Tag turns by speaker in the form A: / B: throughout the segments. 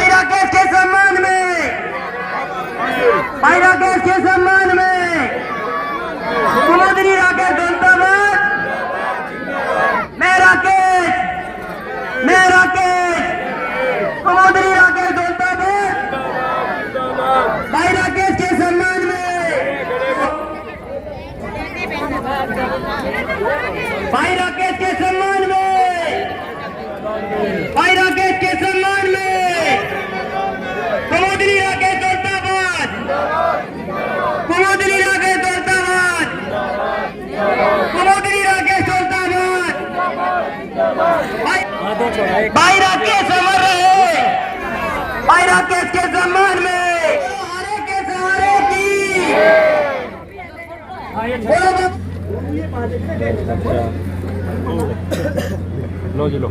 A: राकेश के सम्मान में, भाई राकेश के सम्मान में कुमुदनी राकेश दौलताबाद, मैं राकेश कुमुदनी राकेश दौलताबाद, भाई राकेश के सम्मान में, भाई राकेश के सम्मान में, भाई राकेश के सम्मान में कुमुदनी राकेश दौलताबाद, कुमुदनी राकेश दौलताबाद, कुमुदनी राकेश दौलताबाद, भाई राकेश अमर रहे, भाई राकेश के सम्मान में हरे के सहारे की
B: लो जी लो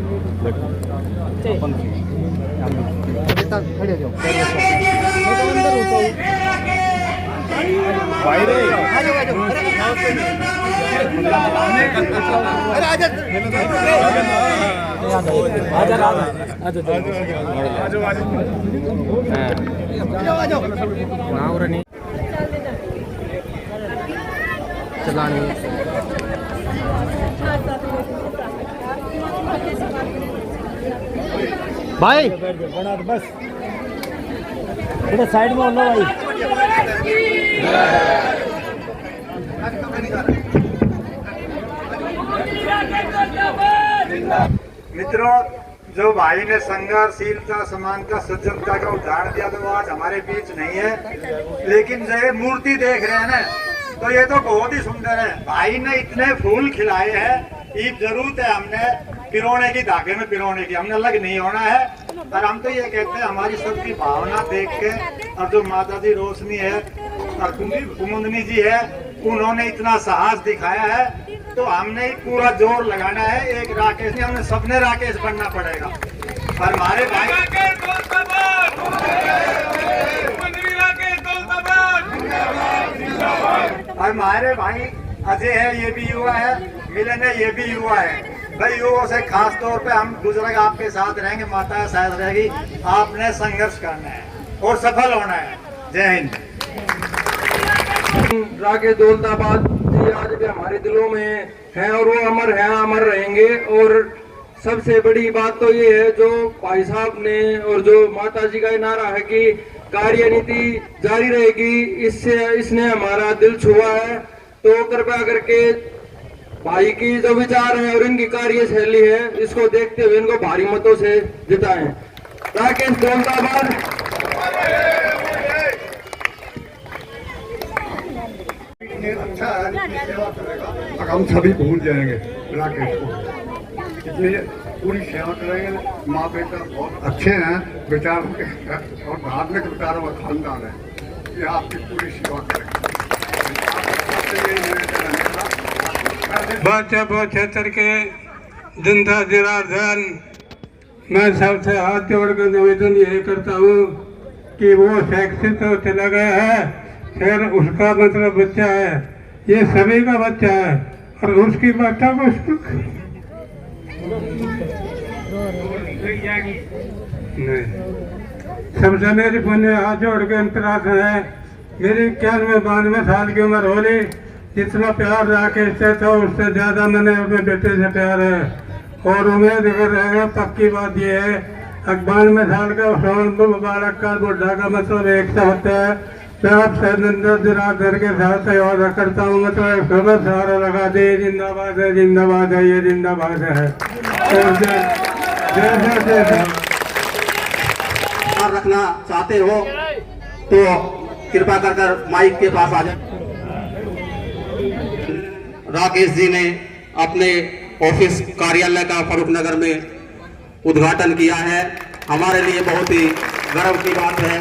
B: चलानी भाई बस थोड़ा साइड में होना भाई।
C: मित्रों, जो भाई ने संघर्षशीलता, समानता, सज्जनता का उदाहरण दिया तो वो आज हमारे बीच नहीं है, लेकिन जो मूर्ति देख रहे हैं ना, तो ये तो बहुत ही सुंदर है। भाई ने इतने फूल खिलाए हैं, ये जरूरत है हमने पिरोने की, धागे में पिरोने की, हमने अलग नहीं होना है। और हम तो ये कहते हैं हमारी सबकी भावना देख के, और जो माता जी रोशनी है और कुमुदनी जी है, उन्होंने इतना साहस दिखाया है, तो हमने पूरा जोर लगाना है। एक राकेश नहीं, हमने सबने राकेश बनना पड़ेगा। और हमारे भाई और हमारे भाई अजय है, ये भी युवा है, मिलन है, ये भी युवा है। भाई युवाओं से खास तौर पे हम गुजरात आपके साथ रहेंगे, माता साथ रहेगी। आपने संघर्ष करना है और सफल होना है। जय हिंद।
D: राकेश दौलताबाद जी आज भी हमारे दिलों में है और वो अमर है, अमर रहेंगे। और सबसे बड़ी बात तो ये है जो भाई साहब ने और जो माता जी का नारा है कि कार्यनीति जारी रहेगी, इसने हमारा दिल छुआ है। तो कृपया करके भाई की जो विचार है और इनकी कार्यशैली है, इसको देखते हुए इनको भारी मतों से जिताएं। राकेश दौलताबाद।
C: अच्छा सेवा करेगा, हम सभी भूल जाएंगे राकेश को, इसलिए पूरी सेवा करेंगे। माँ बेटा बहुत अच्छे हैं, विचार और धार्मिक विचारों का खानदान है, ये आपकी पूरी सेवा करेंगे।
E: बादशाहपुर क्षेत्र के जनता जनार्दन, मैं सबसे हाथ जोड़कर निवेदन यही करता हूँ कि वो शिक्षित तो चला गया है, फिर उसका मतलब बच्चा है, ये सभी का बच्चा है, और उसकी माता को नहीं। सबसे मेरी पुण्य हाथ जोड़ के अंतरास है। मेरी 91-92 साल की उम्र होली, जितना प्यार राकेश से था उससे ज्यादा मैंने अपने बेटे से प्यार है और उम्मीद अगर रहेगा। पक्की बात यह है 92 साल का मुबारक का बुढ़ा का मतलब एक सा होता है। मैं आप सैनिंदर दिरादर के साथ वादा करता हूँ, मतलब खबर सारा लगा दे जिंदाबाद है ये जिंदाबाद है। और जैसा
A: रखना चाहते हो तो कृपा कर माइक के पास आ जाए। राकेश जी ने अपने ऑफिस कार्यालय का फारूक नगर में उद्घाटन किया है। हमारे लिए बहुत ही गर्व की बात है।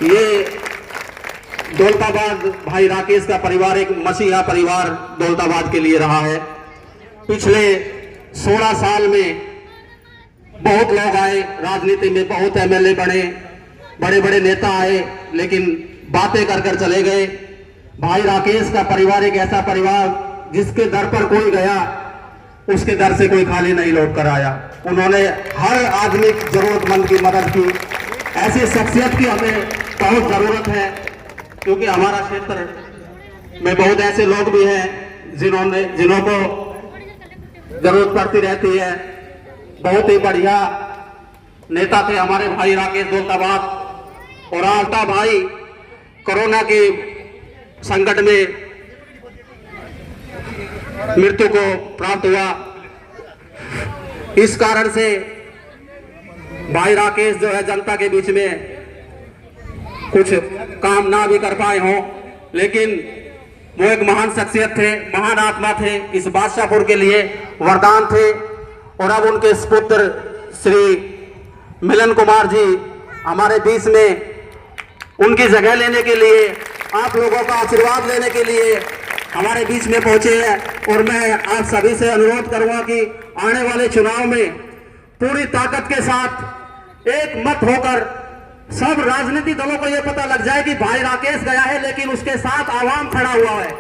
A: ये दौलताबाद भाई राकेश का परिवार एक मसीहा परिवार दौलताबाद के लिए रहा है। पिछले 16 साल में बहुत लोग आए राजनीति में, बहुत एमएलए बने, बड़े बड़े नेता आए, लेकिन बातें कर कर चले गए। भाई राकेश का परिवार एक ऐसा परिवार जिसके दर पर कोई गया उसके दर से कोई खाली नहीं लौट कर आया। उन्होंने हर आदमी जरूरतमंद की मदद की। ऐसी शख्सियत की हमें बहुत जरूरत है, क्योंकि हमारा क्षेत्र में बहुत ऐसे लोग भी हैं जिन्हों को जरूरत पड़ती रहती है। बहुत ही बढ़िया नेता थे हमारे भाई राकेश दौलताबाद। और आस्था भाई कोरोना के संकट में मृत्यु को प्राप्त हुआ। इस कारण से भाई राकेश जो है जनता के बीच में कुछ काम ना भी कर पाए हों, लेकिन वो एक महान शख्सियत थे, महान आत्मा थे, इस बादशाहपुर के लिए वरदान थे। और अब उनके सुपुत्र श्री मिलन कुमार जी हमारे बीच में उनकी जगह लेने के लिए, आप लोगों का आशीर्वाद लेने के लिए हमारे बीच में पहुंचे हैं। और मैं आप सभी से अनुरोध करूंगा कि आने वाले चुनाव में पूरी ताकत के साथ एक मत होकर सब राजनीतिक दलों को यह पता लग जाए कि भाई राकेश गया है, लेकिन उसके साथ आवाम खड़ा हुआ है।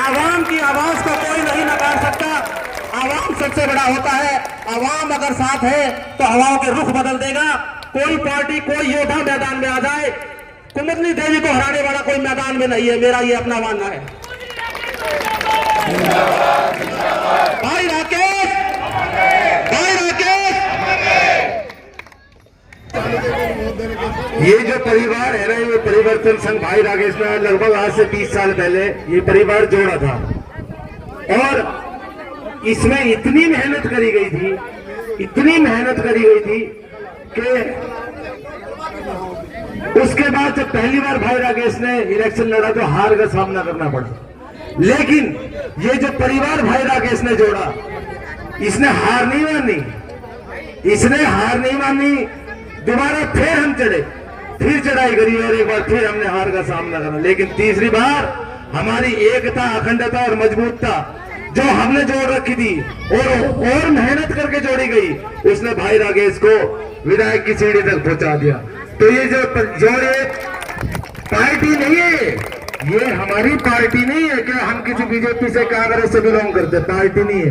A: आवाम की आवाज को कोई नहीं नकार सकता। आवाम सबसे बड़ा होता है। आवाम अगर साथ है तो हवाओं के रुख बदल देगा। कोई पार्टी, कोई योद्धा मैदान में आ जाए, कुमुदनी देवी को हराने वाला कोई मैदान में नहीं है। मेरा ये अपना मानना है। भाई राकेश, भाई राकेश,
B: ये जो परिवार है ना, ये परिवर्तन संघ भाई राकेश ने लगभग आज से 20 साल पहले ये परिवार जोड़ा था। और इसमें इतनी मेहनत करी गई थी, इतनी मेहनत करी गई थी कि उसके बाद जब पहली बार भाई राकेश ने इलेक्शन लड़ा तो हार का सामना करना पड़ा। लेकिन ये जो परिवार भाई राकेश ने जोड़ा, इसने हार नहीं मानी, इसने हार नहीं मानी। दोबारा फिर हम चढ़े, फिर चढ़ाई करी और एक बार फिर हमने हार का सामना करा। लेकिन तीसरी बार हमारी एकता, अखंडता और मजबूतता जो हमने जोड़ रखी थी और मेहनत करके जोड़ी गई, उसने भाई राकेश को विधायक की सीढ़ी तक पहुंचा दिया। तो ये जो पार्टी नहीं है, ये हमारी पार्टी नहीं है कि हम किसी बीजेपी से कांग्रेस से बिलोंग करते, पार्टी नहीं है।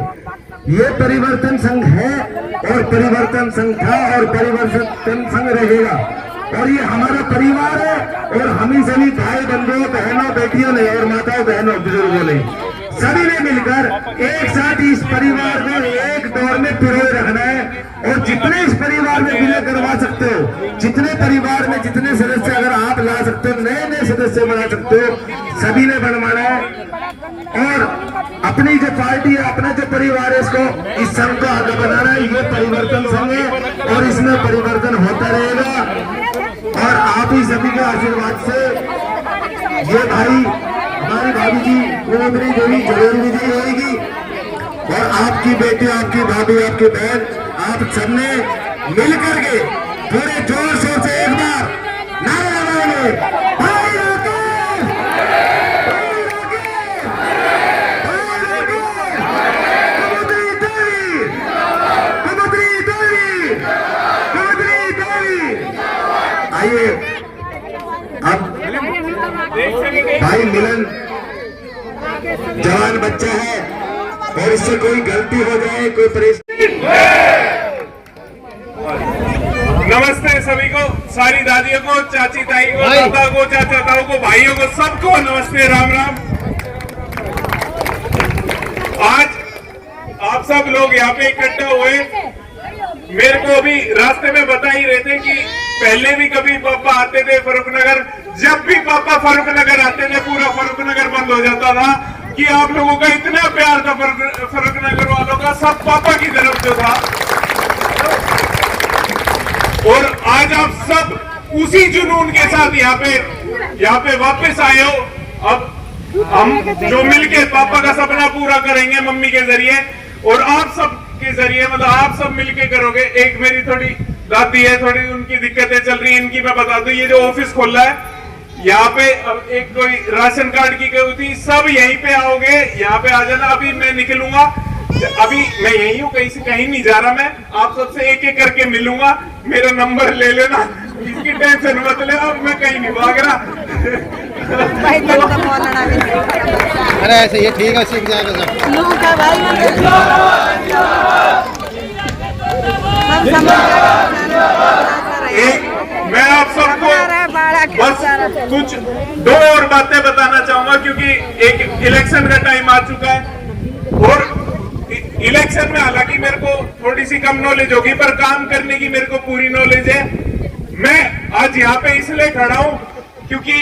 B: ये परिवर्तन संघ है और परिवर्तन संघ था और परिवर्तन संघ रहेगा। और ये हमारा परिवार है और हम ही सभी भाई बंधुओं, बहनों, बेटियों ने और माताओं बहनों बुजुर्गों ने सभी ने मिलकर एक साथ इस परिवार में एक दौर में पिरोए रखना है। और जितने इस परिवार में विलय करवा सकते हो, जितने परिवार में जितने सदस्य अगर आप ला सकते हो, नए नए सदस्य बना सकते हो, सभी ने बनवाना है। और अपनी जो पार्टी है, अपना जो परिवार है, इसको इस संघ को आगे बनाना है। ये परिवर्तन संघ है और इसमें परिवर्तन होता रहेगा। और आप ही सभी के आशीर्वाद से ये भाई, हमारी भाभी जी कुमुदनी देवी जगेंद्री जी रहेगी और आपकी बेटी, आपकी भाभी, आपकी बहन, आप सबने मिलकर के पूरे जोर शोर से एक बार नारा लगाएंगे, भाई राकेश, भाई राकेश, भाई राकेश, कुमुदनी देवी, कुमुदनी देवी, कुमुदनी देवी। आइए अब भाई मिलन जवान बच्चा है और इससे कोई गलती हो जाए, कोई परेशानी।
F: नमस्ते सभी को, सारी दादियों को, चाची ताई को, दादा को, चाचा ताऊ को, भाइयों को, सबको नमस्ते, राम राम। आप सब लोग यहाँ पे इकट्ठा हुए। मेरे को अभी रास्ते में बता ही रहे थे कि पहले भी कभी पापा आते थे फर्रुखनगर, जब भी पापा फर्रुखनगर आते थे पूरा फर्रुखनगर बंद हो जाता था कि आप लोगों का इतना प्यार था फर्रुखनगर वालों का, सब पापा की तरफ से था। और आज आप सब उसी जुनून के साथ यहाँ पे वापस आए हो। अब हम जो मिलके पापा का सपना पूरा करेंगे मम्मी के जरिए, और आप सब के जरिए, मतलब आप सब मिलके करोगे। एक मेरी थोड़ी दादी है, थोड़ी उनकी दिक्कतें चल रही है, इनकी मैं बता दूं। ये जो ऑफिस खोला है यहाँ पे, अब एक कोई राशन कार्ड की गई थी, सब यहीं पे आओगे, यहाँ पे आ जाना। अभी मैं निकलूंगा, अभी मैं यही हूँ, कहीं नहीं जा रहा मैं। आप सबसे एक एक करके मिलूंगा, मेरा नंबर ले लेना, इसकी टेंशन मत लेना, मैं कहीं नहीं भाग रहा।
G: अरे ऐसे ये ठीक है, सीख जाएगा
F: एक मैं आप सबको बस कुछ दो और बातें बताना चाहूंगा, क्योंकि एक इलेक्शन का टाइम आ चुका है। और इलेक्शन में हालांकि मेरे को थोड़ी सी कम नॉलेज होगी, पर काम करने की मेरे को पूरी नॉलेज है। मैं आज यहाँ पे इसलिए खड़ा हूँ क्योंकि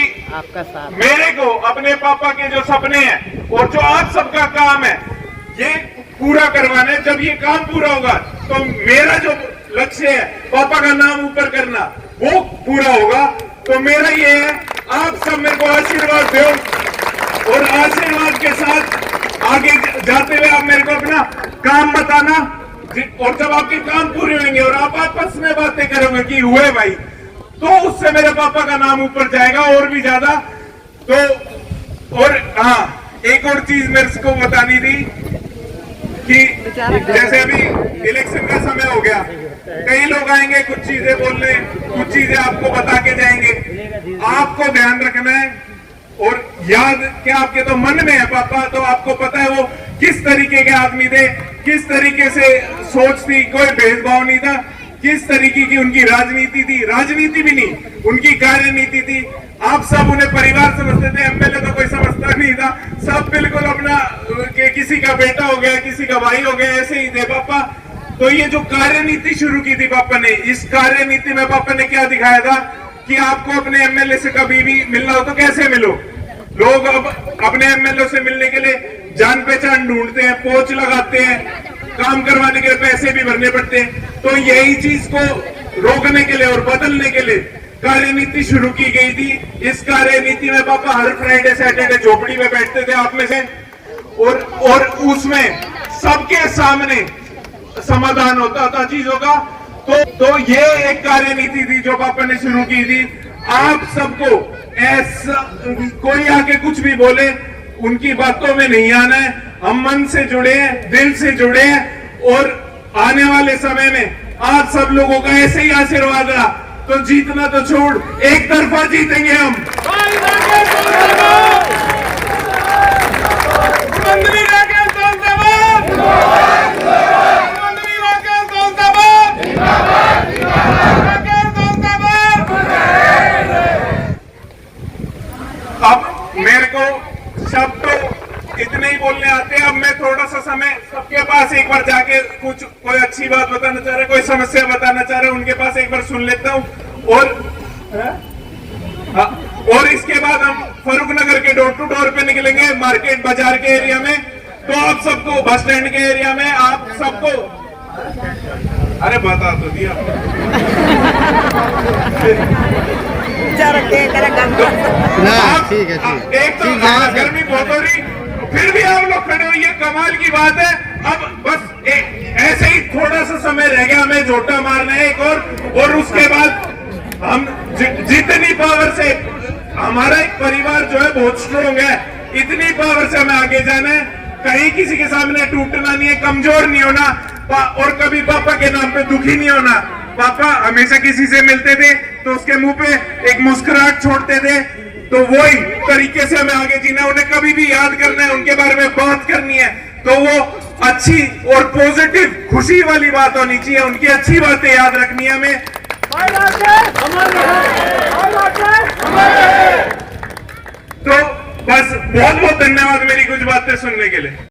F: मेरे को अपने पापा के जो सपने हैं और जो आप सबका काम है ये पूरा करवाना है। जब ये काम पूरा होगा तो मेरा जो लक्ष्य है पापा का नाम ऊपर करना, वो पूरा होगा। तो मेरा ये है, आप सब मेरे को आशीर्वाद दो, और आशीर्वाद के साथ आगे जाते हुए आप मेरे को अपना काम बताना। और जब आपके काम पूरे होंगे और आप आपस में बातें करोगे कि हुए भाई, तो उससे मेरे पापा का नाम ऊपर जाएगा और भी ज्यादा। तो और हाँ, एक और चीज मेरे को बतानी थी कि जैसे अभी इलेक्शन का समय हो गया, कई लोग आएंगे कुछ चीजें बोलने, कुछ चीजें आपको बता के जाएंगे। आपको ध्यान रखना है और याद क्या आपके तो मन में है पापा, तो आपको पता है वो किस तरीके के आदमी थे, किस तरीके से सोच थी, कोई भेदभाव नहीं था, किस तरीके की उनकी राजनीति थी, राजनीति भी नहीं, उनकी कार्यनीति थी। आप सब उन्हें परिवार समझते थे, एमएलए तो कोई समझता नहीं था, सब बिल्कुल अपना किसी का बेटा हो गया, किसी का भाई हो गया, ऐसे ही थे पापा। तो ये जो कार्यनीति शुरू की थी पापा ने, इस कार्यनीति में पापा ने क्या दिखाया था कि आपको अपने एमएलए से कभी भी मिलना हो तो कैसे मिलो। लोग अब अपने एमएलए से मिलने के लिए जान पहचान ढूंढते हैं, पोच लगाते हैं, काम करवाने के लिए पैसे भी भरने पड़ते हैं। तो यही चीज को रोकने के लिए और बदलने के लिए कार्यनीति शुरू की गई थी। इस कार्यनीति में पापा हर फ्राइडे सैटरडे झोपड़ी में बैठते थे आप में से, और उसमें सबके सामने समाधान होता था चीजों का। तो ये एक कार्यनीति थी जो पापा ने शुरू की थी। आप सबको ऐसा कोई आके कुछ भी बोले, उनकी बातों में नहीं आना है। हम मन से जुड़े हैं, दिल से जुड़े हैं, और आने वाले समय में आप सब लोगों का ऐसे ही आशीर्वाद रहा तो जीतना तो छोड़, एक तरफा जीतेंगे हम। अब मेरे को शब्द तो इतने ही बोलने आते हैं। अब मैं थोड़ा सा समय सबके पास एक बार जाके कुछ कोई अच्छी बात बताना चाह रहे, कोई समस्या बताना चाह रहे, उनके पास एक बार सुन लेता हूँ। और इसके बाद हम फर्रुखनगर के डोर टू डोर पे निकलेंगे, मार्केट बाजार के एरिया में। तो आप सबको बस स्टैंड के एरिया में आप सबको, अरे बता तो दिया
G: ठीक है, ठीक
F: एक तो गर्मी बहुत हो रही, फिर भी आप लोग खड़े हो, ये कमाल की बात है। अब बस ऐसे ही थोड़ा सा समय रह गया, हमें झोटा मारना है एक और उसके बाद हम जितनी पावर से, हमारा एक परिवार जो है बहुत स्ट्रोंग है, इतनी पावर से हमें आगे जाना है। कहीं किसी के सामने टूटना नहीं है, कमजोर नहीं होना, और कभी पापा के नाम पे दुखी नहीं होना। पापा हमेशा किसी से मिलते थे तो उसके मुंह पे एक मुस्कुराहट छोड़ते थे, तो वही तरीके से हमें आगे जीना। उन्हें कभी भी याद करना है, उनके बारे में बात करनी है तो वो अच्छी और पॉजिटिव खुशी वाली बात होनी चाहिए, उनकी अच्छी बातें याद रखनी है हमें। तो बस बहुत बहुत धन्यवाद मेरी कुछ बातें सुनने के लिए।